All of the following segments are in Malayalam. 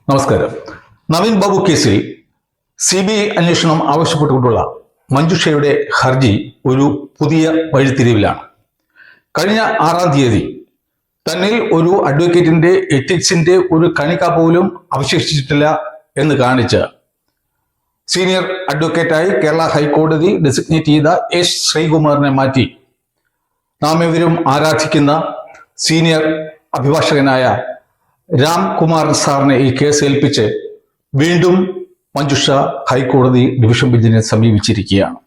നമസ്കാരം. നവീൻ ബാബു കേസിൽ CBI അന്വേഷണം ആവശ്യപ്പെട്ടുകൊണ്ടുള്ള മഞ്ജുഷയുടെ ഹർജി ഒരു പുതിയ വഴിത്തിരിവിലാണ്. കഴിഞ്ഞ 6-ാം തീയതി തന്നിൽ ഒരു അഡ്വക്കേറ്റിന്റെ എത്തിക്സിന്റെ ഒരു കണിക പോലും അവശേഷിച്ചിട്ടില്ല എന്ന് കാണിച്ച് സീനിയർ അഡ്വക്കേറ്റായി കേരള ഹൈക്കോടതി ഡെസിഗ്നേറ്റ് ചെയ്ത എസ് ശ്രീകുമാറിനെ മാറ്റി നാം ഇവരും ആരാധിക്കുന്ന സീനിയർ അഭിഭാഷകനായ രാംകുമാർ സാറിനെ ഈ കേസ് ഏൽപ്പിച്ച് വീണ്ടും മഞ്ജുഷ ഹൈക്കോടതി ഡിവിഷൻ ബെഞ്ചിനെ സമീപിച്ചിരിക്കുകയാണ്.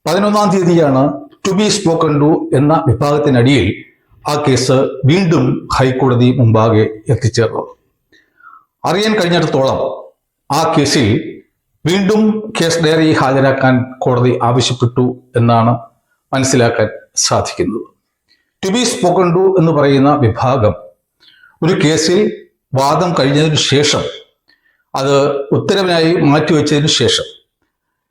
11-ാം തീയതിയാണ് ടു ബി സ്പോക്കൺ ടു എന്ന വിഭാഗത്തിനടിയിൽ ആ കേസ് വീണ്ടും ഹൈക്കോടതി മുമ്പാകെ എത്തിച്ചേർന്നത്. അറിയാൻ കഴിഞ്ഞിടത്തോളം ആ കേസിൽ വീണ്ടും കേസ് ഡയറി ഹാജരാക്കാൻ കോടതി ആവശ്യപ്പെട്ടു എന്നാണ് മനസ്സിലാക്കാൻ സാധിക്കുന്നത്. ടു ബി സ്പോക്കൺ ടു എന്ന് പറയുന്ന വിഭാഗം ഒരു കേസിൽ വാദം കഴിഞ്ഞതിന് ശേഷം അത് ഉത്തരവിനായി മാറ്റിവെച്ചതിന് ശേഷം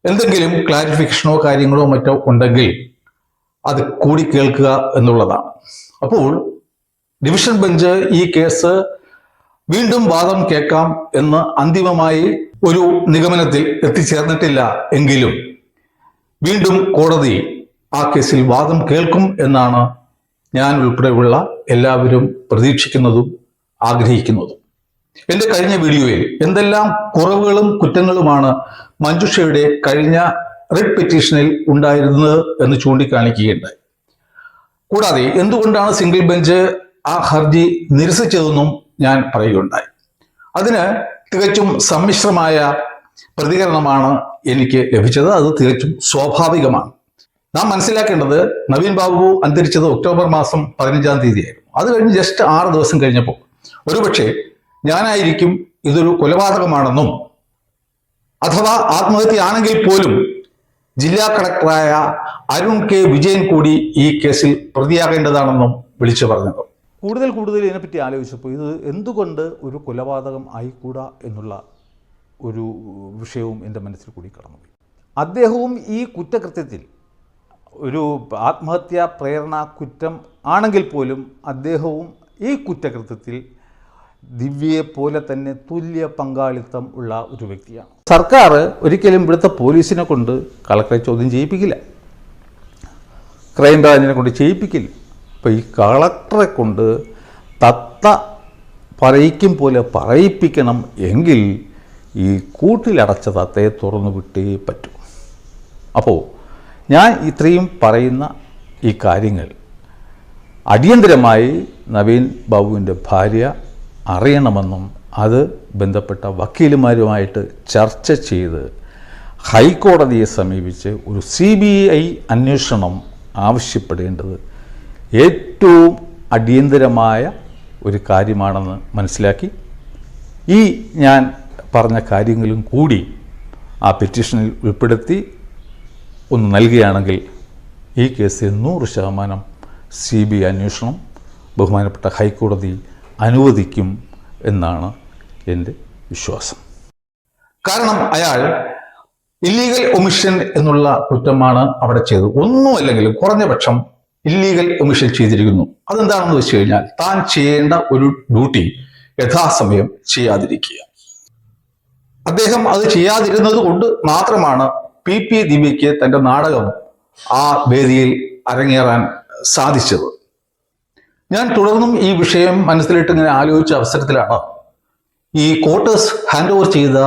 എന്തെങ്കിലും ക്ലാരിഫിക്കേഷനോ കാര്യങ്ങളോ മറ്റോ ഉണ്ടെങ്കിൽ അത് കൂടി കേൾക്കുക എന്നുള്ളതാണ്. അപ്പോൾ ഡിവിഷൻ ബെഞ്ച് ഈ കേസ് വീണ്ടും വാദം കേൾക്കാം എന്ന് അന്തിമമായി ഒരു നിഗമനത്തിൽ എത്തിച്ചേർന്നിട്ടില്ല എങ്കിലും വീണ്ടും കോടതി ആ കേസിൽ വാദം കേൾക്കും എന്നാണ് ഞാൻ ഉൾപ്പെടെയുള്ള എല്ലാവരും പ്രതീക്ഷിക്കുന്നതും ആഗ്രഹിക്കുന്നതും. എൻ്റെ കഴിഞ്ഞ വീഡിയോയിൽ എന്തെല്ലാം കുറവുകളും കുറ്റങ്ങളുമാണ് മഞ്ജുഷയുടെ കഴിഞ്ഞ റിട്ട് പെറ്റീഷനിൽ ഉണ്ടായിരുന്നത് എന്ന് ചൂണ്ടിക്കാണിക്കുകയുണ്ടായി. കൂടാതെ എന്തുകൊണ്ടാണ് സിംഗിൾ ബെഞ്ച് ആ ഹർജി നിരസിച്ചതെന്നും ഞാൻ പറയുകയുണ്ടായി. അതിന് തികച്ചും സമ്മിശ്രമായ പ്രതികരണമാണ് എനിക്ക് ലഭിച്ചത്. അത് തികച്ചും സ്വാഭാവികമാണ്. നാം മനസ്സിലാക്കേണ്ടത് നവീൻ ബാബു അന്തരിച്ചത് ഒക്ടോബർ മാസം 15-ാം തീയതിയായിരുന്നു. അത് കഴിഞ്ഞ് ജസ്റ്റ് 6 ദിവസം കഴിഞ്ഞപ്പോൾ ഒരുപക്ഷെ ഞാനായിരിക്കും ഇതൊരു കൊലപാതകമാണെന്നും അഥവാ ആത്മഹത്യയാണെങ്കിൽ പോലും ജില്ലാ കളക്ടറായ അരുൺ കെ വിജയൻ കൂടി ഈ കേസിൽ പ്രതിയാകേണ്ടതാണെന്നും വിളിച്ചു പറഞ്ഞത്. കൂടുതൽ ഇതിനെപ്പറ്റി ആലോചിച്ചപ്പോൾ ഇത് എന്തുകൊണ്ട് ഒരു കൊലപാതകം ആയിക്കൂടാ എന്നുള്ള ഒരു വിഷയവും എൻ്റെ മനസ്സിൽ കൂടി കടന്നുപോയി. അദ്ദേഹവും ഈ കുറ്റകൃത്യത്തിൽ ഒരു ആത്മഹത്യാ പ്രേരണ കുറ്റം ആണെങ്കിൽ പോലും അദ്ദേഹവും ഈ കുറ്റകൃത്യത്തിൽ ദിവ്യയെ പോലെ തന്നെ തുല്യ പങ്കാളിത്തം ഉള്ള ഒരു വ്യക്തിയാണ്. സർക്കാർ ഒരിക്കലും ഇവിടുത്തെ പോലീസിനെ കൊണ്ട് കളക്ടറെ ചോദ്യം ചെയ്യിപ്പിക്കില്ല, ക്രൈംബ്രാഞ്ചിനെ കൊണ്ട് ചെയ്യിപ്പിക്കില്ല. അപ്പോൾ ഈ കളക്ടറെ കൊണ്ട് തത്ത പറയിക്കും പോലെ പറയിപ്പിക്കണം എങ്കിൽ ഈ കൂട്ടിലടച്ച തത്തയെ തുറന്നു വിട്ടേ പറ്റൂ. അപ്പോൾ ഞാൻ ഇത്രയും പറയുന്ന ഈ കാര്യങ്ങൾ അടിയന്തരമായി നവീൻ ബാബുവിൻ്റെ ഭാര്യ അറിയണമെന്നും അത് ബന്ധപ്പെട്ട വക്കീലുമാരുമായിട്ട് ചർച്ച ചെയ്ത് ഹൈക്കോടതിയെ സമീപിച്ച് ഒരു CBI അന്വേഷണം ആവശ്യപ്പെടേണ്ടത് ഏറ്റവും അടിയന്തരമായ ഒരു കാര്യമാണെന്ന് മനസ്സിലാക്കി ഈ ഞാൻ പറഞ്ഞ കാര്യങ്ങളും കൂടി ആ പെറ്റീഷനിൽ ഉൾപ്പെടുത്തി ഒന്ന് നൽകുകയാണെങ്കിൽ ഈ കേസിൽ 100% CBI അന്വേഷണം ബഹുമാനപ്പെട്ട ഹൈക്കോടതി അനുവദിക്കും എന്നാണ് എൻ്റെ വിശ്വാസം. കാരണം അയാൾ ഇല്ലീഗൽ ഒമിഷൻ എന്നുള്ള കുറ്റമാണ് അവിടെ ചെയ്തത്. ഒന്നുമല്ലെങ്കിലും കുറഞ്ഞപക്ഷം ഇല്ലീഗൽ ഒമിഷൻ ചെയ്തിരിക്കുന്നു. അതെന്താണെന്ന് വെച്ച് കഴിഞ്ഞാൽ താൻ ചെയ്യേണ്ട ഒരു ഡ്യൂട്ടി യഥാസമയം ചെയ്യാതിരിക്കുക. അദ്ദേഹം അത് ചെയ്യാതിരുന്നത് കൊണ്ട് മാത്രമാണ് PP ദിവ്യയ്ക്ക് തൻ്റെ നാടകം ആ വേദിയിൽ അരങ്ങേറാൻ സാധിച്ചത്. ഞാൻ തുടർന്നും ഈ വിഷയം മനസ്സിലിട്ട് ഇങ്ങനെ ആലോചിച്ച അവസരത്തിലാണ് ഈ ക്വാർട്ടേഴ്സ് ഹാൻഡ് ഓവർ ചെയ്ത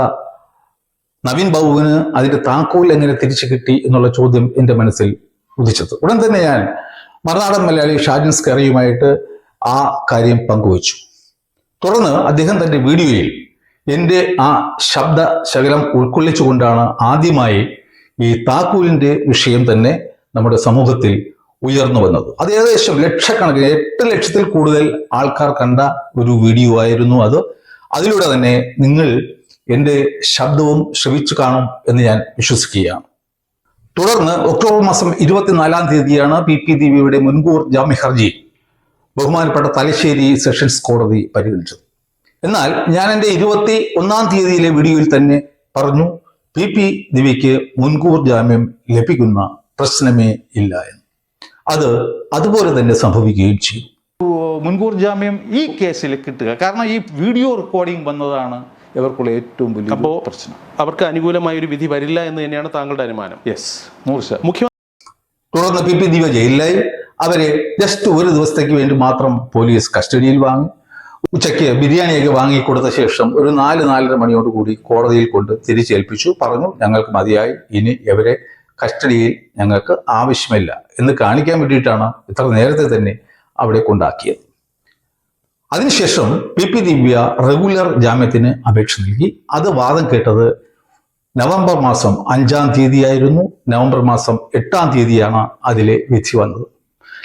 നവീൻ ബാബുവിന് അതിന്റെ താക്കോൽ എങ്ങനെ തിരിച്ചു കിട്ടി എന്നുള്ള ചോദ്യം എൻ്റെ മനസ്സിൽ ഉദിച്ചത്. ഉടൻ തന്നെ ഞാൻ മറുനാടൻ മലയാളി ഷാജിൻ സ്കറിയുമായിട്ട് ആ കാര്യം പങ്കുവച്ചു. തുടർന്ന് അദ്ദേഹം തൻ്റെ വീഡിയോയിൽ എൻ്റെ ആ ശബ്ദ ശകലം ഉൾക്കൊള്ളിച്ചുകൊണ്ടാണ് ആദ്യമായി ഈ താക്കോലിന്റെ വിഷയം തന്നെ നമ്മുടെ സമൂഹത്തിൽ ഉയർന്നു വന്നത്. അത് ഏകദേശം ലക്ഷക്കണക്കിന് 8 ലക്ഷത്തിൽ കൂടുതൽ ആൾക്കാർ കണ്ട ഒരു വീഡിയോ ആയിരുന്നു അത്. അതിലൂടെ തന്നെ നിങ്ങൾ എൻ്റെ ശബ്ദവും ശ്രവിച്ചു കാണും എന്ന് ഞാൻ വിശ്വസിക്കുകയാണ്. തുടർന്ന് ഒക്ടോബർ മാസം 24-ാം തീയതിയാണ് PP ദിവ്യയുടെ മുൻകൂർ ജാമ്യ ഹർജി ബഹുമാനപ്പെട്ട തലശ്ശേരി സെഷൻസ് കോടതി പരിഗണിച്ചത്. എന്നാൽ ഞാൻ എൻ്റെ 21-ാം തീയതിയിലെ വീഡിയോയിൽ തന്നെ പറഞ്ഞു PP ദിവ്യയ്ക്ക് മുൻകൂർ ജാമ്യം ലഭിക്കുന്ന പ്രശ്നമേ ഇല്ല എന്ന്. അത് അതുപോലെ തന്നെ സംഭവിക്കുകയും ചെയ്തു. മുൻകൂർ ജാമ്യം ഈ കേസിൽ കിട്ടുക? കാരണം ഈ വീഡിയോ റെക്കോർഡിംഗ് വന്നതാണ് ഇവർക്കുള്ള ഏറ്റവും വലിയ പ്രശ്നം. അവർക്ക് അനുകൂലമായ ഒരു വിധി വരില്ല എന്ന് തന്നെയാണ് താങ്കളുടെ അനുമാനം? യെസ്, 100%. മുഖ്യമന്ത്രി തുടർന്ന് പി ദിവ്യ ജയിലിലായി. അവരെ ജസ്റ്റ് ഒരു ദിവസത്തേക്ക് വേണ്ടി മാത്രം പോലീസ് കസ്റ്റഡിയിൽ വാങ്ങി. ഉച്ചയ്ക്ക് ബിരിയാണിയൊക്കെ വാങ്ങിക്കൊടുത്ത ശേഷം ഒരു 4-4:30 മണിയോട് കൂടി കോടതിയിൽ കൊണ്ട് തിരിച്ചേൽപ്പിച്ചു. പറഞ്ഞു, ഞങ്ങൾക്ക് മതിയായി, ഇനി ഇവരെ കസ്റ്റഡിയിൽ ഞങ്ങൾക്ക് ആവശ്യമില്ല എന്ന് കാണിക്കാൻ വേണ്ടിയിട്ടാണ് ഇത്ര നേരത്തെ തന്നെ അവിടെ കൊണ്ടാക്കിയത്. അതിനുശേഷം പി ദിവ്യ റെഗുലർ ജാമ്യത്തിന് അപേക്ഷ നൽകി. അത് വാദം കേട്ടത് നവംബർ മാസം 5-ാം തീയതിയായിരുന്നു. നവംബർ മാസം 8-ാം തീയതിയാണ് അതിലെ വിധി വന്നത്.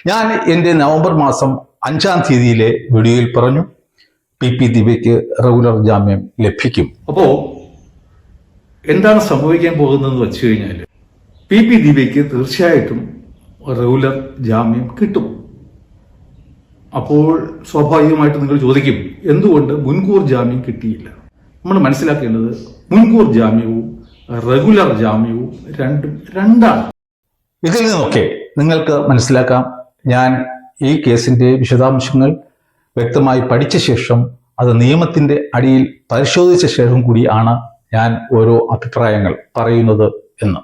ഞാൻ എൻ്റെ നവംബർ മാസം 5-ാം തീയതിയിലെ വീഡിയോയിൽ പറഞ്ഞു പി ദിവ്യയ്ക്ക് റെഗുലർ ജാമ്യം ലഭിക്കും. അപ്പോൾ എന്താണ് സംഭവിക്കാൻ പോകുന്നതെന്ന് വെച്ച് കഴിഞ്ഞാൽ പി ദിവ്യയ്ക്ക് തീർച്ചയായിട്ടും റെഗുലർ ജാമ്യം കിട്ടും. അപ്പോൾ സ്വാഭാവികമായിട്ട് നിങ്ങൾ ചോദിക്കും, എന്തുകൊണ്ട് മുൻകൂർ ജാമ്യം കിട്ടിയില്ല? നമ്മൾ മനസ്സിലാക്കേണ്ടത് മുൻകൂർ ജാമ്യവും റെഗുലർ ജാമ്യവും രണ്ടാണ്. ഇതിൽ നിന്നൊക്കെ നിങ്ങൾക്ക് മനസ്സിലാക്കാം, ഞാൻ ഈ കേസിന്റെ വിശദാംശങ്ങൾ വ്യക്തമായി പഠിച്ച ശേഷം അത് നിയമത്തിന്റെ അടിയിൽ പരിശോധിച്ച ശേഷം കൂടിയാണ് ഞാൻ ഓരോ അഭിപ്രായങ്ങൾ പറയുന്നത് എന്ന്.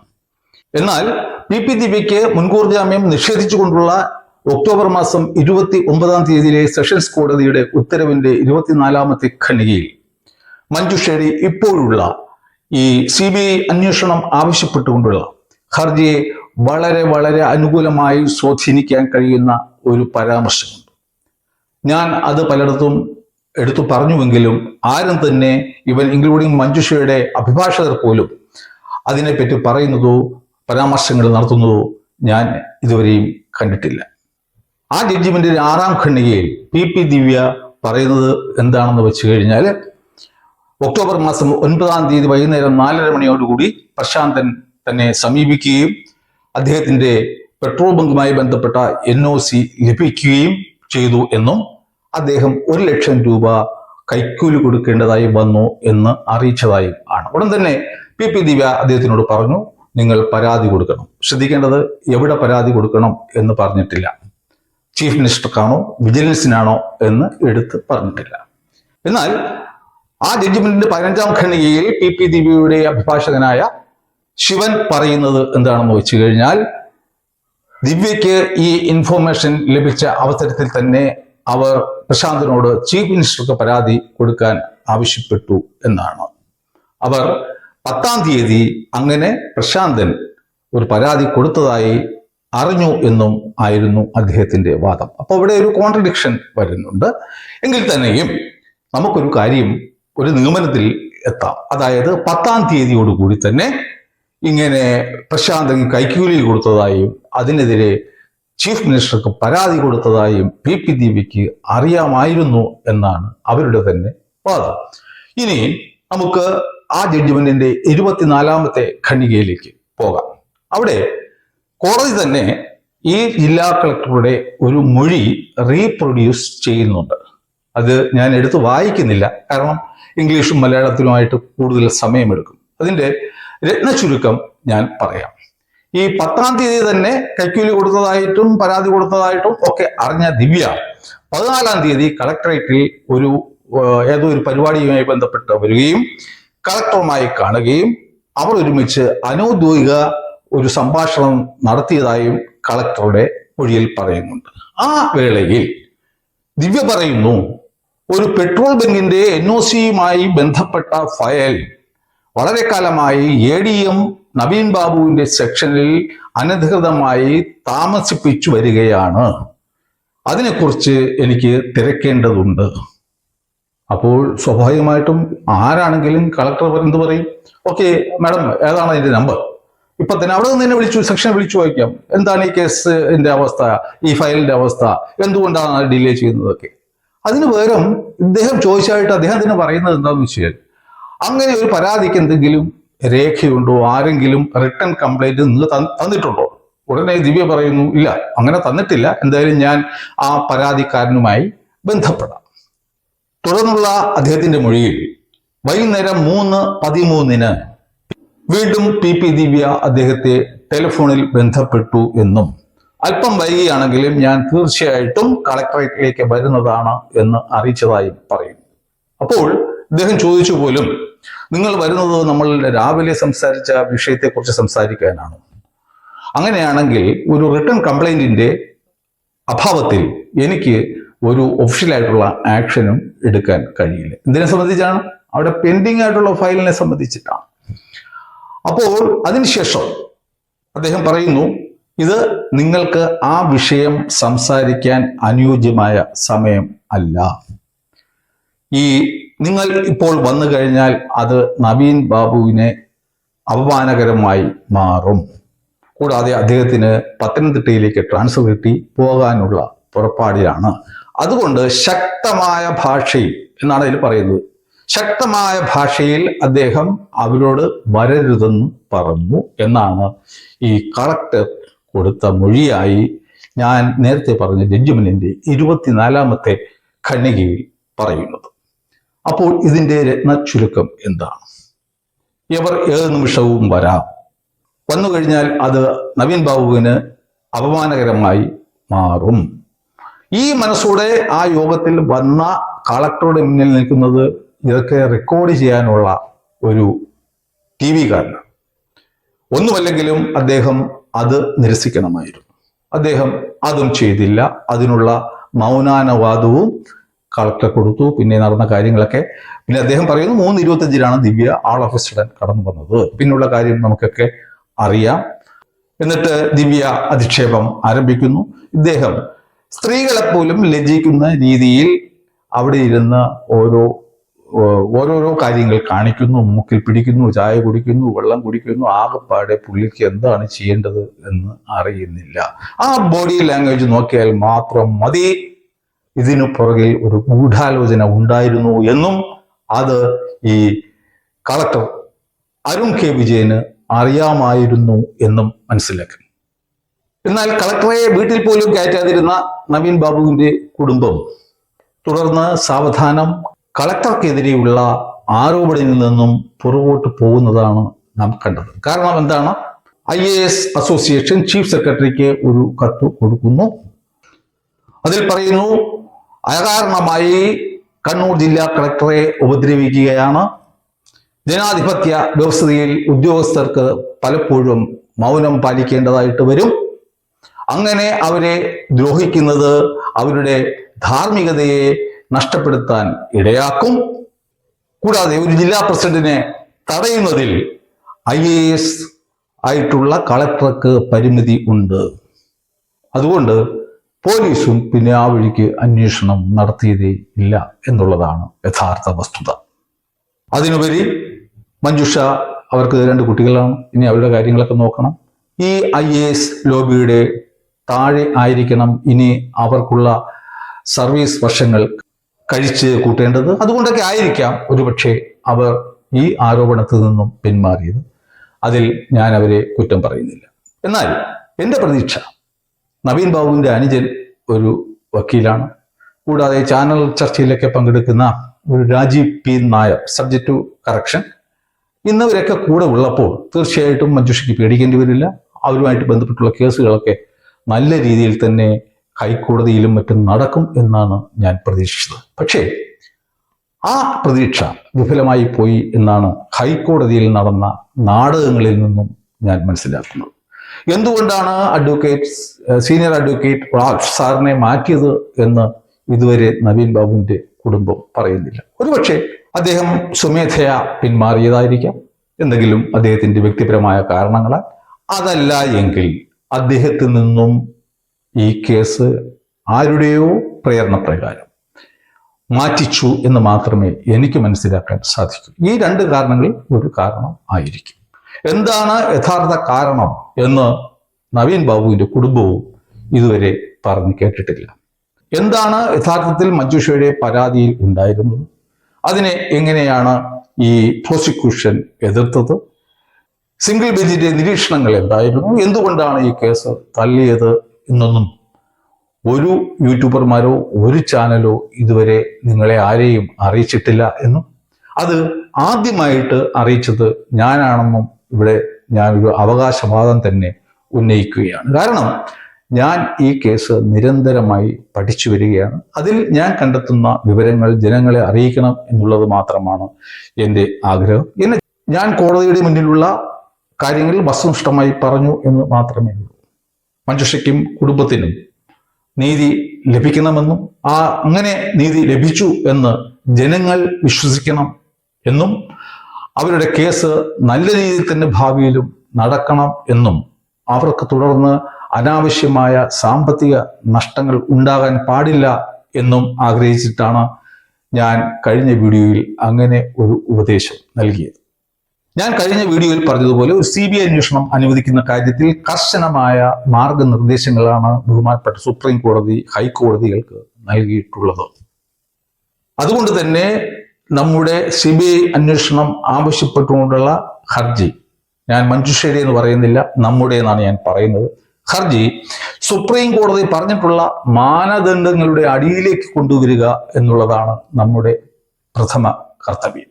എന്നാൽ പി ദിവ്യയ്ക്ക് മുൻകൂർ ജാമ്യം നിഷേധിച്ചുകൊണ്ടുള്ള ഒക്ടോബർ മാസം 29-ാം തീയതിയിലെ സെഷൻസ് കോടതിയുടെ ഉത്തരവിന്റെ 24-ാമത്തെ ഖണ്ഡികയിൽ മഞ്ജുഷയുടെ ഇപ്പോഴുള്ള ഈ CBI അന്വേഷണം ആവശ്യപ്പെട്ടുകൊണ്ടുള്ള ഹർജിയെ വളരെ വളരെ അനുകൂലമായി സ്വാധീനിക്കാൻ കഴിയുന്ന ഒരു പരാമർശമുണ്ട്. ഞാൻ അത് പലയിടത്തും എടുത്തു പറഞ്ഞുവെങ്കിലും ആരും തന്നെ, ഇവൻ ഇൻക്ലൂഡിംഗ് മഞ്ജുഷയുടെ അഭിഭാഷകർ പോലും അതിനെപ്പറ്റി പറയുന്നതോ പരാമർശങ്ങൾ നടത്തുന്നതോ ഞാൻ ഇതുവരെയും കണ്ടിട്ടില്ല. ആ ജഡ്ജിമെന്റിന്റെ 6-ാം ഖണ്ഡികയിൽ പി ദിവ്യ പറയുന്നത് എന്താണെന്ന് വെച്ച് കഴിഞ്ഞാൽ, ഒക്ടോബർ മാസം 9-ാം തീയതി വൈകുന്നേരം 4:30 മണിയോടുകൂടി പ്രശാന്തൻ തന്നെ സമീപിക്കുകയും അദ്ദേഹത്തിന്റെ പെട്രോൾ ബങ്കുമായി ബന്ധപ്പെട്ട NOC ലഭിക്കുകയും ചെയ്തു എന്നും അദ്ദേഹം 1 ലക്ഷം രൂപ കൈക്കൂലി കൊടുക്കേണ്ടതായി വന്നു എന്ന് അറിയിച്ചതായും ആണ്. ഉടൻ തന്നെ പി ദിവ്യ അദ്ദേഹത്തിനോട് പറഞ്ഞു, നിങ്ങൾ പരാതി കൊടുക്കണം. ശ്രദ്ധിക്കേണ്ടത്, എവിടെ പരാതി കൊടുക്കണം എന്ന് പറഞ്ഞിട്ടില്ല. ചീഫ് മിനിസ്റ്റർക്കാണോ വിജിലൻസിനാണോ എന്ന് എടുത്ത് പറഞ്ഞിട്ടില്ല. എന്നാൽ ആ ജഡ്ജിമെന്റിന്റെ 15-ാം ഖണ്ഡികയിൽ പി ദിവ്യയുടെ അഭിഭാഷകനായ ശിവൻ പറയുന്നത് എന്താണെന്ന് വെച്ച് കഴിഞ്ഞാൽ, ദിവ്യയ്ക്ക് ഈ ഇൻഫോർമേഷൻ ലഭിച്ച അവസരത്തിൽ തന്നെ അവർ പ്രശാന്തനോട് ചീഫ് മിനിസ്റ്റർക്ക് പരാതി കൊടുക്കാൻ ആവശ്യപ്പെട്ടു എന്നാണ്. അവർ 10-ാം തീയതി അങ്ങനെ പ്രശാന്തൻ ഒരു പരാതി കൊടുത്തതായി അറിഞ്ഞു എന്നും ആയിരുന്നു അദ്ദേഹത്തിന്റെ വാദം. അപ്പോൾ ഇവിടെ ഒരു കോൺട്രഡിക്ഷൻ വരുന്നുണ്ട്. എങ്കിൽ തന്നെയും നമുക്കൊരു കാര്യം, ഒരു നിഗമനത്തിൽ എത്താം. അതായത് 10-ാം തീയതിയോടുകൂടി തന്നെ ഇങ്ങനെ പ്രശാന്തൻ കൈക്കൂലി കൊടുത്തതായും അതിനെതിരെ ചീഫ് മിനിസ്റ്റർക്ക് പരാതി കൊടുത്തതായും പി ദിവ്യയ്ക്ക് അറിയാമായിരുന്നു എന്നാണ് അവരുടെ തന്നെ വാദം. ഇനി നമുക്ക് ആ ജഡ്ജിമെന്റിന്റെ 24-ാമത്തെ ഖണ്ഡികയിലേക്ക് പോകാം. അവിടെ കോടതി തന്നെ ഈ ജില്ലാ കളക്ടറുടെ ഒരു മൊഴി റീപ്രൊഡ്യൂസ് ചെയ്യുന്നുണ്ട്. അത് ഞാൻ എടുത്ത് വായിക്കുന്നില്ല, കാരണം ഇംഗ്ലീഷും മലയാളത്തിലുമായിട്ട് കൂടുതൽ സമയമെടുക്കും. അതിന്റെ രത്നചുരുക്കം ഞാൻ പറയാം. ഈ 10-ാം തീയതി തന്നെ കൈക്കൂലി കൊടുത്തതായിട്ടും പരാതി കൊടുത്തതായിട്ടും ഒക്കെ അറിഞ്ഞ ദിവ്യ 14-ാം തീയതി കളക്ടറേറ്റിൽ ഏതോ ഒരു പരിപാടിയുമായി ബന്ധപ്പെട്ട് വരികയും കളക്ടറുമായി കാണുകയും അവർ ഒരുമിച്ച് അനൗദ്യോഗിക ഒരു സംഭാഷണം നടത്തിയതായും കളക്ടറുടെ മൊഴിയിൽ പറയുന്നുണ്ട്. ആ വേളയിൽ ദിവ്യ പറയുന്നു, ഒരു പെട്രോൾ ബങ്കിന്റെ NOCയുമായി ബന്ധപ്പെട്ട ഫയൽ വളരെ കാലമായി ADM നവീൻ ബാബുവിന്റെ സെക്ഷനിൽ അനധികൃതമായി താമസിപ്പിച്ചു വരികയാണ്. അതിനെക്കുറിച്ച് എനിക്ക് തിരക്കേണ്ടതുണ്ട്. അപ്പോൾ സ്വാഭാവികമായിട്ടും ആരാണെങ്കിലും കളക്ടർ എന്ത് പറയും, ഓക്കെ മാഡം, ഏതാണ് അതിന്റെ നമ്പർ? ഇപ്പൊ തന്നെ അവിടെ നിന്ന് തന്നെ സെക്ഷൻ വിളിച്ചു വായിക്കാം, എന്താണ് ഈ കേസിന്റെ അവസ്ഥ, ഈ ഫയലിന്റെ അവസ്ഥ, എന്തുകൊണ്ടാണ് ഡിലേ ചെയ്യുന്നതൊക്കെ. അതിന് പകരം ഇദ്ദേഹം ചോദിച്ചായിട്ട് അദ്ദേഹം തന്നെ പറയുന്നത് എന്താണെന്ന് വെച്ചാൽ, അങ്ങനെ ഒരു പരാതിക്ക് എന്തെങ്കിലും രേഖയുണ്ടോ, ആരെങ്കിലും റിട്ടേൺ കംപ്ലൈന്റ് നിങ്ങൾ തന്നിട്ടുണ്ടോ? ഉടനെ ദിവ്യ പറയുന്നു, ഇല്ല, അങ്ങനെ തന്നിട്ടില്ല, എന്തായാലും ഞാൻ ആ പരാതിക്കാരനുമായി ബന്ധപ്പെടാം. തുടർന്നുള്ള അദ്ദേഹത്തിന്റെ മൊഴിയിൽ വൈകുന്നേരം 3:13 വീണ്ടും പി ദിവ്യ അദ്ദേഹത്തെ ടെലിഫോണിൽ ബന്ധപ്പെട്ടു എന്നും അല്പം വൈകിയാണെങ്കിലും ഞാൻ തീർച്ചയായിട്ടും കളക്ടറേറ്റിലേക്ക് വരുന്നതാണ് എന്ന് അറിയിച്ചതായി പറയുന്നു. അപ്പോൾ ഇദ്ദേഹം ചോദിച്ചു പോലും, നിങ്ങൾ വരുന്നത് നമ്മൾ രാവിലെ സംസാരിച്ച വിഷയത്തെക്കുറിച്ച് സംസാരിക്കാനാണ്? അങ്ങനെയാണെങ്കിൽ ഒരു റിട്ടേൺ കംപ്ലൈന്റിന്റെ അഭാവത്തിൽ എനിക്ക് ഒരു ഒഫീഷ്യലായിട്ടുള്ള ആക്ഷനും എടുക്കാൻ കഴിയില്ല. ഇതിനെ സംബന്ധിച്ചാണ്, അവിടെ പെൻഡിങ് ആയിട്ടുള്ള ഫയലിനെ സംബന്ധിച്ചിട്ടാണ്. അപ്പോൾ അതിനുശേഷം അദ്ദേഹം പറയുന്നു, ഇത് നിങ്ങൾക്ക് ആ വിഷയം സംസാരിക്കാൻ അനുയോജ്യമായ സമയം അല്ല. നിങ്ങൾ ഇപ്പോൾ വന്നു കഴിഞ്ഞാൽ അത് നവീൻ ബാബുവിനെ അപമാനകരമായി മാറും. കൂടാതെ അദ്ദേഹത്തിന് പത്തനംതിട്ടയിലേക്ക് ട്രാൻസ്ഫർ കിട്ടി പോകാനുള്ള പുറപ്പാടിലാണ്. അതുകൊണ്ട് ശക്തമായ ഭാഷയിൽ എന്നാണ് അതിൽ പറയുന്നത്, ശക്തമായ ഭാഷയിൽ അദ്ദേഹം അവരോട് വരരുതെന്ന് പറഞ്ഞു എന്നാണ് ഈ കളക്ടർ കൊടുത്ത മൊഴിയായി ഞാൻ നേരത്തെ പറഞ്ഞ ജഡ്ജ്മെന്റിന്റെ 24ാമത്തെ ഖണ്ഡികയിൽ പറയുന്നത്. അപ്പോൾ ഇതിന്റെ രത്നച്ചുരുക്കം എന്താണ്? ഇവർ ഏത് നിമിഷവും വരാം. വന്നു കഴിഞ്ഞാൽ അത് നവീൻ ബാബുവിന് അപമാനകരമായി മാറും. ഈ മനസ്സോടെ ആ യോഗത്തിൽ വന്ന കളക്ടറുടെ മുന്നിൽ നിൽക്കുന്നത് ഇതൊക്കെ റെക്കോർഡ് ചെയ്യാനുള്ള ഒരു TV കാരനാണ്. ഒന്നുമല്ലെങ്കിലും അദ്ദേഹം അത് നിരസിക്കണമായിരുന്നു. അദ്ദേഹം അതും ചെയ്തില്ല. അതിനുള്ള മൗനാനുവാദവും കളക്ടർ കൊടുത്തു. പിന്നെ നടന്ന കാര്യങ്ങളൊക്കെ പിന്നെ അദ്ദേഹം പറയുന്നു 3:25 ദിവ്യ ആൾ ഓഫ് എ സഡൻ കടന്നു വന്നത്. പിന്നുള്ള കാര്യം നമുക്കൊക്കെ അറിയാം. എന്നിട്ട് ദിവ്യ അധിക്ഷേപം ആരംഭിക്കുന്നു. ഇദ്ദേഹം സ്ത്രീകളെപ്പോലും ലജ്ജിക്കുന്ന രീതിയിൽ അവിടെ ഇരുന്ന് ഓരോരോ കാര്യങ്ങൾ കാണിക്കുന്നു, മൂക്കിൽ പിടിക്കുന്നു, ചായ കുടിക്കുന്നു, വെള്ളം കുടിക്കുന്നു. ആകെപ്പാടെ പുള്ളിക്ക് എന്താണ് ചെയ്യേണ്ടത് എന്ന് അറിയുന്നില്ല. ആ ബോഡി ലാംഗ്വേജ് നോക്കിയാൽ മാത്രം മതി ഇതിനു പുറകിൽ ഒരു ഗൂഢാലോചന ഉണ്ടായിരുന്നു എന്നും അത് ഈ കളക്ടർ അരുൺ കെ വിജയന് അറിയാമായിരുന്നു എന്നും മനസ്സിലാക്കി. എന്നാൽ കളക്ടറെ വീട്ടിൽ പോലും കയറ്റാതിരുന്ന നവീൻ ബാബുവിന്റെ കുടുംബം തുടർന്ന് സാവധാനം കളക്ടർക്കെതിരെയുള്ള ആരോപണത്തിൽ നിന്നും പുറകോട്ട് പോകുന്നതാണ് നാം കണ്ടത്. കാരണം എന്താണ്? IAS അസോസിയേഷൻ ചീഫ് സെക്രട്ടറിക്ക് ഒരു കത്ത് കൊടുക്കുന്നു. അതിൽ പറയുന്നു, അകാരണമായി കണ്ണൂർ ജില്ലാ കളക്ടറെ ഉപദ്രവിക്കുകയാണ്. ജനാധിപത്യ വ്യവസ്ഥയിൽ ഉദ്യോഗസ്ഥർക്ക് പലപ്പോഴും മൗനം പാലിക്കേണ്ടതായിട്ട് വരും. അങ്ങനെ അവരെ ദ്രോഹിക്കുന്നത് അവരുടെ ധാർമ്മികതയെ നഷ്ടപ്പെടുത്താൻ ഇടയാക്കും. കൂടാതെ ഒരു ജില്ലാ പ്രസിഡന്റിനെ തടയുന്നതിൽ IAS ആയിട്ടുള്ള കളക്ടർക്ക് പരിമിതി ഉണ്ട്. അതുകൊണ്ട് പോലീസും പിന്നെ ആ വഴിക്ക് അന്വേഷണം നടത്തിയതേ ഇല്ല എന്നുള്ളതാണ് യഥാർത്ഥ വസ്തുത. അതിനുപരി മഞ്ജുഷ, അവർക്ക് 2 കുട്ടികളാണ്. ഇനി അവരുടെ കാര്യങ്ങളൊക്കെ നോക്കണം. ഈ IAS ലോബിയുടെ താഴെ ആയിരിക്കണം ഇനി അവർക്കുള്ള സർവീസ് വർഷങ്ങൾ കഴിച്ച് കൂട്ടേണ്ടത്. അതുകൊണ്ടൊക്കെ ആയിരിക്കാം ഒരുപക്ഷെ അവർ ഈ ആരോപണത്തിൽ നിന്നും പിന്മാറിയത്. അതിൽ ഞാൻ അവരെ കുറ്റം പറയുന്നില്ല. എന്നാൽ എൻ്റെ പ്രതീക്ഷ, നവീൻ ബാബുവിൻ്റെ അനുജൻ ഒരു വക്കീലാണ്. കൂടാതെ ചാനൽ ചർച്ചയിലൊക്കെ പങ്കെടുക്കുന്ന ഒരു Rajeev P Nair, subject to correction, ഇന്നവരൊക്കെ കൂടെ ഉള്ളപ്പോൾ തീർച്ചയായിട്ടും മഞ്ജുഷയ്ക്ക് പേടിക്കേണ്ടി വരില്ല. അവരുമായിട്ട് ബന്ധപ്പെട്ടുള്ള കേസുകളൊക്കെ നല്ല രീതിയിൽ തന്നെ ഹൈക്കോടതിയിലും മറ്റും നടക്കും എന്നാണ് ഞാൻ പ്രതീക്ഷിച്ചത്. പക്ഷേ ആ പ്രതീക്ഷ വിഫലമായി പോയി എന്നാണ് ഹൈക്കോടതിയിൽ നടന്ന നാടകങ്ങളിൽ നിന്നും ഞാൻ മനസ്സിലാക്കുന്നത്. എന്തുകൊണ്ടാണ് സീനിയർ അഡ്വക്കേറ്റ് റാൽഫ് സാറിനെ മാറ്റിയത് എന്ന് ഇതുവരെ നവീൻ ബാബുവിന്റെ കുടുംബം പറയുന്നില്ല. ഒരുപക്ഷെ അദ്ദേഹം സ്വമേധയാ പിന്മാറിയതായിരിക്കാം, എന്തെങ്കിലും അദ്ദേഹത്തിന്റെ വ്യക്തിപരമായ കാരണങ്ങളാൽ. അതല്ല എങ്കിൽ അദ്ദേഹത്തിൽ നിന്നും ഈ കേസ് ആരുടെയോ പ്രേരണപ്രകാരം മാറ്റിച്ചു എന്ന് മാത്രമേ എനിക്ക് മനസ്സിലാക്കാൻ സാധിക്കൂ. ഈ 2 കാരണങ്ങളിൽ ഒരു കാരണം ആയിരിക്കും. എന്താണ് യഥാർത്ഥ കാരണം എന്ന് നവീൻ ബാബുവിന്റെ കുടുംബവും ഇതുവരെ പറഞ്ഞു കേട്ടിട്ടില്ല. എന്താണ് യഥാർത്ഥത്തിൽ മഞ്ജുഷയുടെ പരാതിയിൽ ഉണ്ടായിരുന്നത്? അതിനെ എങ്ങനെയാണ് ഈ പ്രോസിക്യൂഷൻ എതിർത്തത്? സിംഗിൾ ബെഞ്ചിന്റെ നിരീക്ഷണങ്ങൾ എന്തായിരുന്നു? എന്തുകൊണ്ടാണ് ഈ കേസ് തള്ളിയത് എന്നൊന്നും ഒരു യൂട്യൂബർമാരോ ഒരു ചാനലോ ഇതുവരെ നിങ്ങളെ ആരെയും അറിയിച്ചിട്ടില്ല എന്നും അത് ആദ്യമായിട്ട് അറിയിച്ചത് ഞാനാണെന്നും ഇവിടെ ഞാനൊരു അവകാശവാദം തന്നെ ഉന്നയിക്കുകയാണ്. കാരണം ഞാൻ ഈ കേസ് നിരന്തരമായി പഠിച്ചു വരികയാണ്. അതിൽ ഞാൻ കണ്ടെത്തുന്ന വിവരങ്ങൾ ജനങ്ങളെ അറിയിക്കണം എന്നുള്ളത് മാത്രമാണ് എൻ്റെ ആഗ്രഹം. ഞാൻ കോടതിയുടെ മുന്നിലുള്ള കാര്യങ്ങൾ വസ്തുനിഷ്ഠമായി പറഞ്ഞു എന്ന് മാത്രമേ ഉള്ളൂ. മഞ്ജുഷയ്ക്കും കുടുംബത്തിനും നീതി ലഭിക്കണമെന്നും അങ്ങനെ നീതി ലഭിച്ചു എന്ന് ജനങ്ങൾ വിശ്വസിക്കണം എന്നും അവരുടെ കേസ് നല്ല രീതിയിൽ തന്നെ ഭാവിയിലും നടക്കണം എന്നും അവർക്ക് തുടർന്ന് അനാവശ്യമായ സാമ്പത്തിക നഷ്ടങ്ങൾ ഉണ്ടാകാൻ പാടില്ല എന്നും ആഗ്രഹിച്ചിട്ടാണ് ഞാൻ കഴിഞ്ഞ വീഡിയോയിൽ അങ്ങനെ ഒരു ഉപദേശം നൽകിയത്. ഞാൻ കഴിഞ്ഞ വീഡിയോയിൽ പറഞ്ഞതുപോലെ ഒരു CBI അന്വേഷണം അനുവദിക്കുന്ന കാര്യത്തിൽ കർശനമായ മാർഗനിർദ്ദേശങ്ങളാണ് ബഹുമാനപ്പെട്ട സുപ്രീം കോടതി ഹൈക്കോടതികൾക്ക് നൽകിയിട്ടുള്ളത്. അതുകൊണ്ട് തന്നെ നമ്മുടെ CBI അന്വേഷണം ആവശ്യപ്പെട്ടുകൊണ്ടുള്ള ഹർജി, ഞാൻ മഞ്ജുഷയുടെ എന്ന് പറയുന്നില്ല, നമ്മുടെ എന്നാണ് ഞാൻ പറയുന്നത്, ഹർജി സുപ്രീം കോടതി പറഞ്ഞിട്ടുള്ള മാനദണ്ഡങ്ങളുടെ അടിയിലേക്ക് കൊണ്ടുവരിക എന്നുള്ളതാണ് നമ്മുടെ പ്രഥമ കർത്തവ്യം.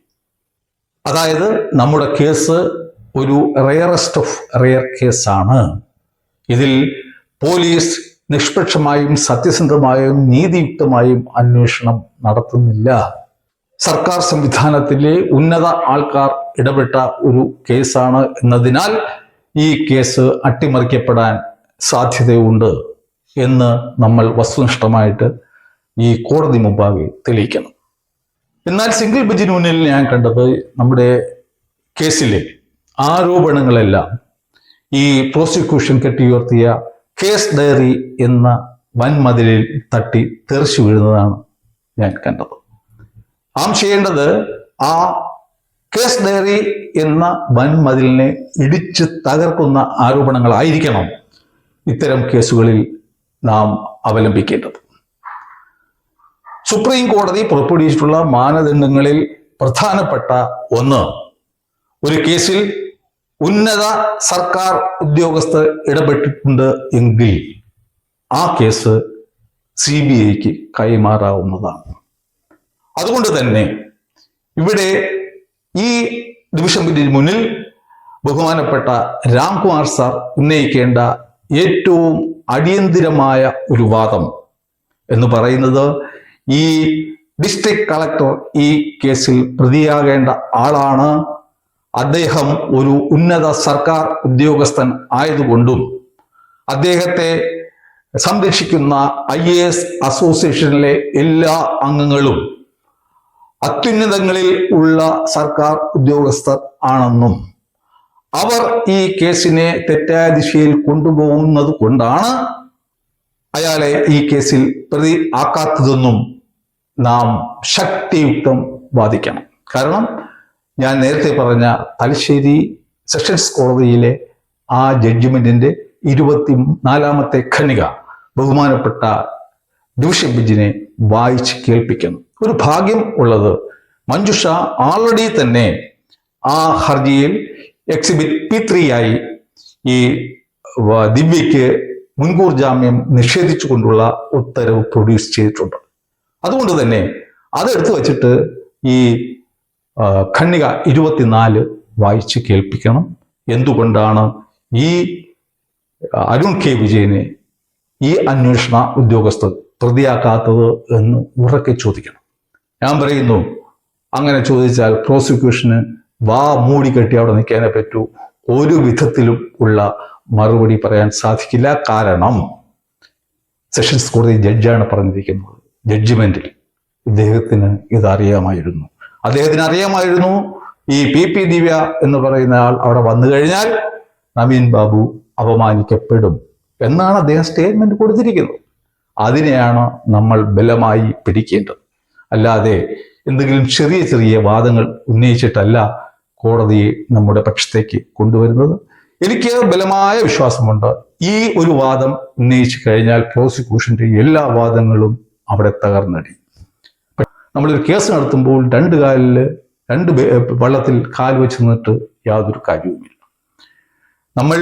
അതായത് നമ്മുടെ കേസ് ഒരു റെയറസ്റ്റ് ഓഫ് റെയർ കേസാണ്. ഇതിൽ പോലീസ് നിഷ്പക്ഷമായും സത്യസന്ധമായും നീതിയുക്തമായും അന്വേഷണം നടത്തുന്നില്ല. സർക്കാർ സംവിധാനത്തിലെ ഉന്നത ആൾക്കാർ ഇടപെട്ട ഒരു കേസാണ് എന്നതിനാൽ ഈ കേസ് അട്ടിമറിക്കപ്പെടാൻ സാധ്യതയുണ്ട് എന്ന് നമ്മൾ വസ്തുനിഷ്ഠമായിട്ട് ഈ കോടതി മുമ്പാകെ തെളിയിക്കണം. എന്നാൽ സിംഗിൾ ബെഞ്ചിന് മുന്നിൽ ഞാൻ കണ്ടത് നമ്മുടെ കേസിലെ ആരോപണങ്ങളെല്ലാം ഈ പ്രോസിക്യൂഷൻ കെട്ടിയുയർത്തിയ കേസ് ഡയറി എന്ന വൻമതിലിൽ തട്ടി തെറിച്ചു വീഴുന്നതാണ് ഞാൻ കണ്ടത്. നാം ചെയ്യേണ്ടത് ആ കേസ് ഡയറി എന്ന വൻമതിലിനെ ഇടിച്ച് തകർക്കുന്ന ആരോപണങ്ങളായിരിക്കണം ഇത്തരം കേസുകളിൽ നാം അവലംബിക്കേണ്ടത്. സുപ്രീം കോടതി പുറപ്പെടുവിച്ചിട്ടുള്ള മാനദണ്ഡങ്ങളിൽ പ്രധാനപ്പെട്ട ഒന്ന്, ഒരു കേസിൽ ഉന്നത സർക്കാർ ഉദ്യോഗസ്ഥർ ഇടപെട്ടിട്ടുണ്ട് എങ്കിൽ ആ കേസ് CBIക്ക് കൈമാറാവുന്നതാണ്. അതുകൊണ്ട് തന്നെ ഇവിടെ ഈ ഡിവിഷൻ ബെഞ്ചിന് മുന്നിൽ ബഹുമാനപ്പെട്ട രാംകുമാർ സാർ ഉന്നയിക്കേണ്ട ഏറ്റവും അടിയന്തിരമായ ഒരു വാദം എന്ന് പറയുന്നത്, ഈ ഡിസ്ട്രിക്ട് കളക്ടർ ഈ കേസിൽ പ്രതിയാകേണ്ട ആളാണ്. അദ്ദേഹം ഒരു ഉന്നത സർക്കാർ ഉദ്യോഗസ്ഥൻ ആയതുകൊണ്ടും അദ്ദേഹത്തെ സംരക്ഷിക്കുന്ന IAS അസോസിയേഷനിലെ എല്ലാ അംഗങ്ങളും അത്യുന്നതങ്ങളിൽ ഉള്ള സർക്കാർ ഉദ്യോഗസ്ഥർ ആണെന്നും അവർ ഈ കേസിനെ തെറ്റായ ദിശയിൽ കൊണ്ടുപോകുന്നത് കൊണ്ടാണ് അയാളെ ഈ കേസിൽ പ്രതി ആക്കാത്തതെന്നും നാം ശക്തിയുക്തം വാദിക്കണം. കാരണം ഞാൻ നേരത്തെ പറഞ്ഞ തലശ്ശേരി സെഷൻസ് കോടതിയിലെ ആ ജഡ്ജ്മെന്റിന്റെ 24ാമത്തെ ഖണ്ഡിക ബഹുമാനപ്പെട്ട ഡിവിഷൻ ബെഞ്ചിനെ വായിച്ച് കേൾപ്പിക്കണം. ഒരു ഭാഗ്യം ഉള്ളത്, മഞ്ജുഷ ആൾറെഡി തന്നെ ആ ഹർജിയിൽ എക്സിബിറ്റ് P3 ആയി ഈ ദിവ്യയ്ക്ക് മുൻകൂർ ജാമ്യം നിഷേധിച്ചുകൊണ്ടുള്ള ഉത്തരവ് പ്രൊഡ്യൂസ് ചെയ്തിട്ടുണ്ട്. അതുകൊണ്ട് തന്നെ അതെടുത്തു വച്ചിട്ട് ഈ ഖണ്ഡിക 24 വായിച്ച് കേൾപ്പിക്കണം. എന്തുകൊണ്ടാണ് ഈ അരുൺ K. വിജയനെ ഈ അന്വേഷണ ഉദ്യോഗസ്ഥർ പ്രതിയാക്കാത്തത് എന്ന് ഉറക്കെ ചോദിക്കണം. ഞാൻ പറയുന്നു, അങ്ങനെ ചോദിച്ചാൽ പ്രോസിക്യൂഷന് വാ മൂടിക്കെട്ടി അവിടെ നിൽക്കാനേ പറ്റൂ. ഒരു വിധത്തിലും ഉള്ള മറുപടി പറയാൻ സാധിക്കില്ല. കാരണം സെഷൻസ് കോടതി ജഡ്ജാണ് പറഞ്ഞിരിക്കുന്നത്. ജഡ്ജ്മെന്റിൽ ഇദ്ദേഹത്തിന് ഇതറിയാമായിരുന്നു. അദ്ദേഹത്തിന് അറിയാമായിരുന്നു ഈ PP ദിവ്യ എന്ന് പറയുന്ന ആൾ അവിടെ വന്നു കഴിഞ്ഞാൽ നവീൻ ബാബു അപമാനിക്കപ്പെടും എന്നാണ് അദ്ദേഹം സ്റ്റേറ്റ്മെന്റ് കൊടുത്തിരിക്കുന്നത്. അതിനെയാണ് നമ്മൾ ബലമായി പിടിക്കേണ്ടത്. അല്ലാതെ എന്തെങ്കിലും ചെറിയ ചെറിയ വാദങ്ങൾ ഉന്നയിച്ചിട്ടല്ല കോടതിയെ നമ്മുടെ പക്ഷത്തേക്ക് കൊണ്ടുവരുന്നത്. എനിക്ക് ബലമായ വിശ്വാസമുണ്ട്, ഈ ഒരു വാദം ഉന്നയിച്ചു കഴിഞ്ഞാൽ പ്രോസിക്യൂഷന്റെ എല്ലാ വാദങ്ങളും അവിടെ തകർന്നടി. നമ്മളൊരു കേസ് നടത്തുമ്പോൾ രണ്ട് വള്ളത്തിൽ കാൽ വെച്ച് നിന്നിട്ട് യാതൊരു കാര്യവുമില്ല. നമ്മൾ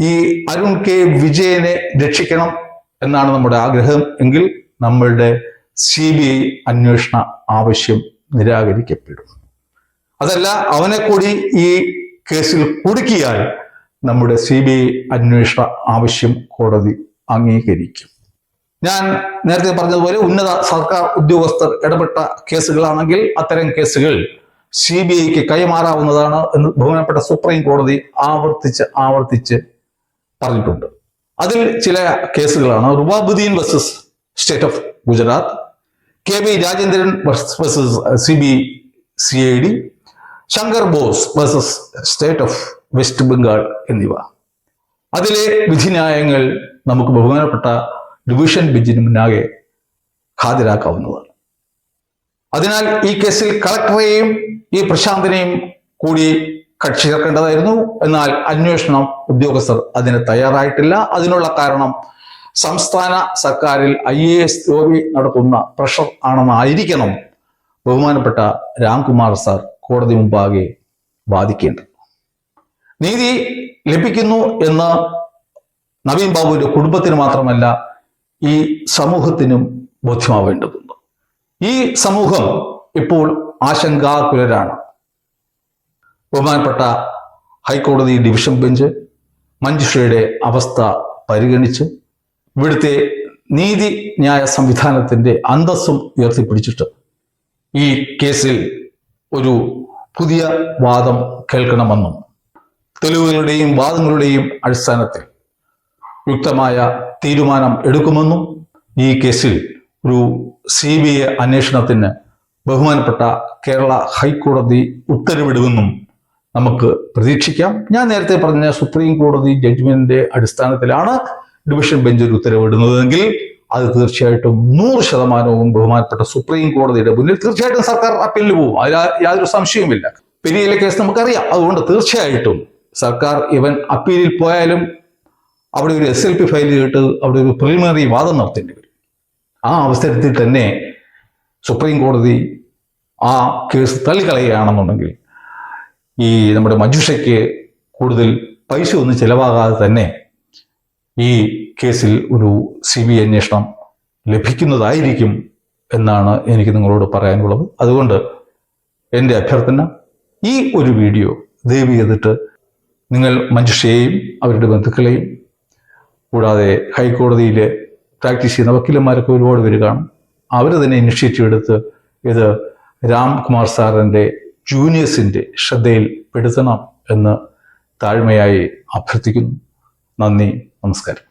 ഈ അരുൺ K. വിജയനെ രക്ഷിക്കണം എന്നാണ് നമ്മുടെ ആഗ്രഹം എങ്കിൽ നമ്മളുടെ CBI അന്വേഷണ ആവശ്യം നിരാകരിക്കപ്പെടും. അതല്ല, അവനെ കൂടി ഈ കേസിൽ കുടുക്കിയാൽ നമ്മുടെ CBI അന്വേഷണ ആവശ്യം കോടതി അംഗീകരിക്കും. ഞാൻ നേരത്തെ പറഞ്ഞതുപോലെ ഉന്നത സർക്കാർ ഉദ്യോഗസ്ഥർ ഇടപെട്ട കേസുകളാണെങ്കിൽ അത്തരം കേസുകൾ CBIക്ക് കൈമാറാവുന്നതാണ് എന്ന് ബഹുമാനപ്പെട്ട സുപ്രീം കോടതി ആവർത്തിച്ച് പറഞ്ഞിട്ടുണ്ട്. അതിൽ ചില കേസുകളാണ് Rubabbuddin versus state of Gujarat, KB Rajendran versus CBCID, Shankar Bose versus state of West Bengal എന്നിവ. അതിലെ വിധിന്യായങ്ങൾ നമുക്ക് ബഹുമാനപ്പെട്ട ഡിവിഷൻ ബെഞ്ചിന് മുന്നാകെ ഹാജരാക്കാവുന്നതാണ്. അതിനാൽ ഈ കേസിൽ കളക്ടറെയും ഈ പ്രശാന്തിനെയും കൂടി കക്ഷി ചേർക്കേണ്ടതായിരുന്നു. എന്നാൽ അന്വേഷണ ഉദ്യോഗസ്ഥർ അതിന് തയ്യാറായിട്ടില്ല. അതിനുള്ള കാരണം സംസ്ഥാന സർക്കാരിൽ IAS ജോലി നടത്തുന്ന പ്രഷർ ആണെന്നായിരിക്കണം ബഹുമാനപ്പെട്ട രാംകുമാർ സാർ കോടതി മുമ്പാകെ വാദിക്കേണ്ടത്. നീതി ലഭിക്കുന്നു എന്ന് നവീൻ ബാബുവിന്റെ കുടുംബത്തിന് മാത്രമല്ല ഈ സമൂഹത്തിനും ബോധ്യമാവേണ്ടതുണ്ട്. ഈ സമൂഹം ഇപ്പോൾ ആശങ്കാകുലരാണ്. ബഹുമാനപ്പെട്ട ഹൈക്കോടതി ഡിവിഷൻ ബെഞ്ച് മഞ്ജുഷയുടെ അവസ്ഥ പരിഗണിച്ച് ഇവിടുത്തെ നീതിന്യായ സംവിധാനത്തിന്റെ അന്തസ്സും ഉയർത്തിപ്പിടിച്ചിട്ട് ഈ കേസിൽ ഒരു പുതിയ വാദം കേൾക്കണമെന്നും തെളിവുകളുടെയും വാദങ്ങളുടെയും അടിസ്ഥാനത്തിൽ യുക്തമായ തീരുമാനം എടുക്കുമെന്നും ഈ കേസിൽ ഒരു CBI അന്വേഷണത്തിന് ബഹുമാനപ്പെട്ട കേരള ഹൈക്കോടതി ഉത്തരവിടുമെന്നും നമുക്ക് പ്രതീക്ഷിക്കാം. ഞാൻ നേരത്തെ പറഞ്ഞ സുപ്രീം കോടതി ജഡ്ജ്മെന്റിന്റെ അടിസ്ഥാനത്തിലാണ് ഡിവിഷൻ ബെഞ്ച് ഒരു ഉത്തരവിടുന്നതെങ്കിൽ അത് തീർച്ചയായിട്ടും 100% ബഹുമാനപ്പെട്ട സുപ്രീം കോടതിയുടെ മുന്നിൽ തീർച്ചയായിട്ടും സർക്കാർ അപ്പീലിന് പോകും. അതിൽ യാതൊരു സംശയവുമില്ല. പെരിയയിലെ കേസ് നമുക്കറിയാം. അതുകൊണ്ട് തീർച്ചയായിട്ടും സർക്കാർ ഇവൻ അപ്പീലിൽ പോയാലും അവിടെ ഒരു SLP ഫയൽ ചെയ്തിട്ട് അവിടെ ഒരു പ്രിലിമിനറി വാദം നടത്തേണ്ടി വരും. ആ അവസരത്തിൽ തന്നെ സുപ്രീം കോടതി ആ കേസ് തള്ളിക്കളയുകയാണെന്നുണ്ടെങ്കിൽ ഈ നമ്മുടെ മഞ്ജുഷയ്ക്ക് കൂടുതൽ പൈസ ഒന്നും ചിലവാകാതെ തന്നെ ഈ കേസിൽ ഒരു CBI അന്വേഷണം ലഭിക്കുന്നതായിരിക്കും എന്നാണ് എനിക്ക് നിങ്ങളോട് പറയാനുള്ളത്. അതുകൊണ്ട് എൻ്റെ അഭ്യർത്ഥന, ഈ ഒരു വീഡിയോ ദയവ് ചെയ്തിട്ട് നിങ്ങൾ മഞ്ജുഷയെയും അവരുടെ ബന്ധുക്കളെയും കൂടാതെ ഹൈക്കോടതിയിൽ പ്രാക്ടീസ് ചെയ്യുന്ന വക്കീലന്മാരൊക്കെ ഒരുപാട് പേര് കാണും, അവർ തന്നെ ഇനിഷ്യേറ്റീവ് എടുത്ത് ഇത് രാംകുമാർ സാറിൻ്റെ ജൂനിയേഴ്സിൻ്റെ ശ്രദ്ധയിൽ പെടുത്തണം എന്ന് താഴ്മയായി അഭ്യർത്ഥിക്കുന്നു. നന്ദി, നമസ്കാരം.